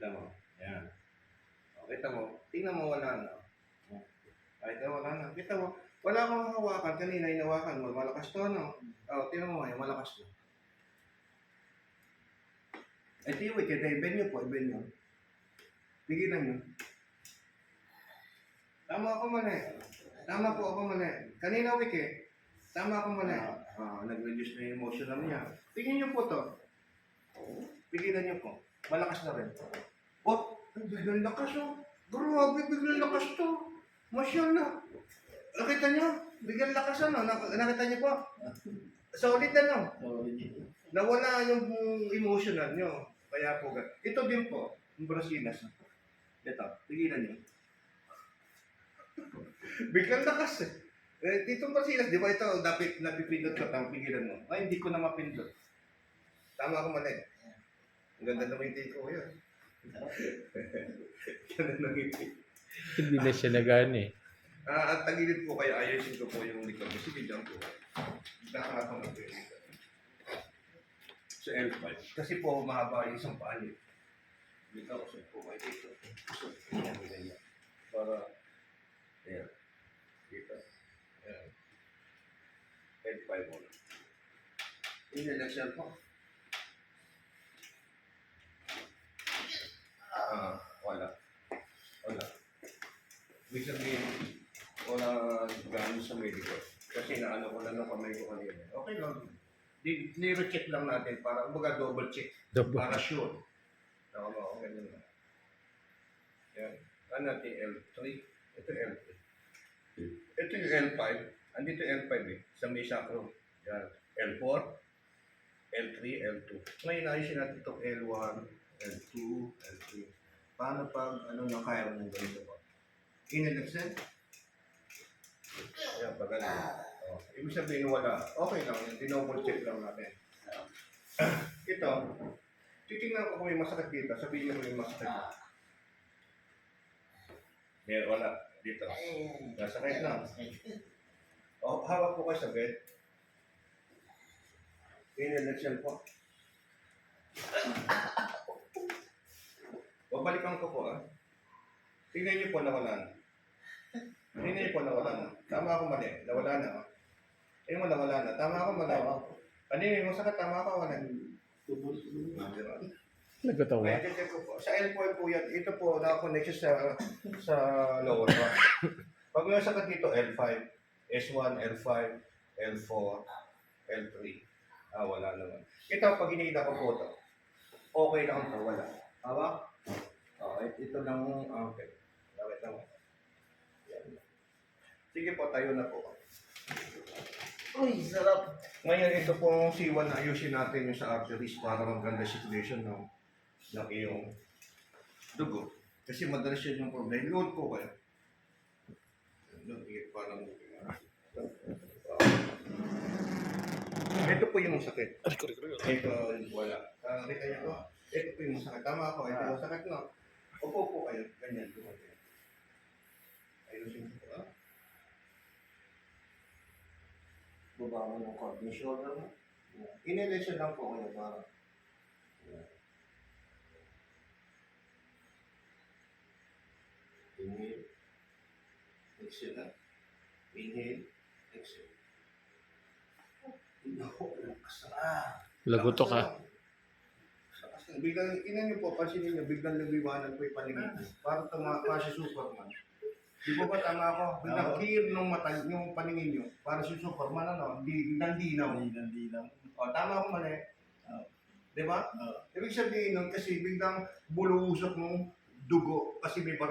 Kita mo. Yan. O, kita mo. Tingnan mo, wala na. Kahit na wala na. Kita mo, wala akong hawakan. Kanina hinawakan mo. Malakas to, no? O, tingnan mo ngayon, malakas to. Ito yung wicket. Iben nyo po, iben nyo. Pigilan nyo. Tama ako mali. Tama po ako mali. Kanina wicket. Tama ako mali. Nag-reduce na yung emotional niya. Tingnan nyo po to. Pigilan nyo po. Malakas na rin. Oh, biglang lakas oh. Grabe, biglang lakas to. Masyaallah. Nakita nyo? Biglang lakas ano. Nakita nyo po? Solid ano? Nawala yung emotional nyo. Kaya po, ito din po, yung Brasilas. Ito, pigilan nyo. Biglang lakas eh. Dito Brasilas, di ba ito, dapat napipindot ko, pigilan mo. Ay, hindi ko na mapindot. Tama ako mali. Ang ganda ng ngiti ko yun. Ganda ng ngiti. Hindi na siya nagana eh. At tagilid po kayo, ayusin ko po yung likod. Sige, dyan po. Nakakatang po yung likod. Sa L5. Kasi po, mahaba yung isang paan eh. Dito, usap po kayo dito. Usap po ganyan. Para, ayan. Dito. Ayan. L5 mo na. Inelection po. Wala. Wala. Ibig sabihin, wala gano'n sa medical. Kasi naano ko lang ng kamay ko kanina. Okay lang. Niro-check lang natin para kumbaga double check. Para sure. Oo, ganyan lang. Yan. Ano natin L3? Ito L3. Ito yung L5. Andito L5 eh. Sa may sacrum. Yan. L4, L3, L2. Ngayon ayusin natin itong L1, L2, L3. Paano pag ano na kaya mo ganito po? Inelexen? Ayan, pag ano. Ibig sabihin wala. Okay lang. Dinouble check lang natin. Ito. Titingnan ko kung may masakit dito. Sabihin mo may masakit. Yan, wala. Dito. Nasakit lang. O, hawak po kayo sa bed. Inelexen po. Babalikan ko po Tingnan niyo po nawala na. Tingnan niyo po nawala na. Tama ako mali. Nawala na. Tingnan mo nawala na. Tama ako mali. Kanina yung masakit. Tama ako wala. Nagkatawa. Ay, check ko po. Sa L4 po yan. Ito po nakakonect siya sa lower back. Pag may masakit dito, L5, S1, L5, L4, L3. Wala naman. Ito pag hinihila ko po ito. Okay lang ito. Wala. Tama? Ito lang. Okay. Nakita mo. Yan. Sige po, tayo na po. Uy, sarap. Ngayon, ito pong C1 na ayusin natin yung sa arteries para maganda circulation ng iyong dugo. Kasi madalas yun yung problem. Load po kayo. Load, parang ito po yung sakit. Ito, wala. Kita niyo po. Ito po yung sakit. Tama ako. Ito yung sakit, no? Upo po kayo. Ganyan. Ayusin ko. Baba mo ng cord. Yung shoulder mo. Inhalation lang po kayo para. Inhale. Exhale na. Inhale. Exhale. Naku, lakas na. Laguto ka. Biglang, inan niyo po, pansinin niyo, biglang nagwiwanan po yung paningin. Parang tumakpa si Superman. Di ba tama ako? Biglang clear nung mata, yung paningin niyo. Para si Superman, biglang dinaw. O, tama ako mali. Di ba? Ibig sabihin nun, kasi biglang buluusok ng dugo, kasi may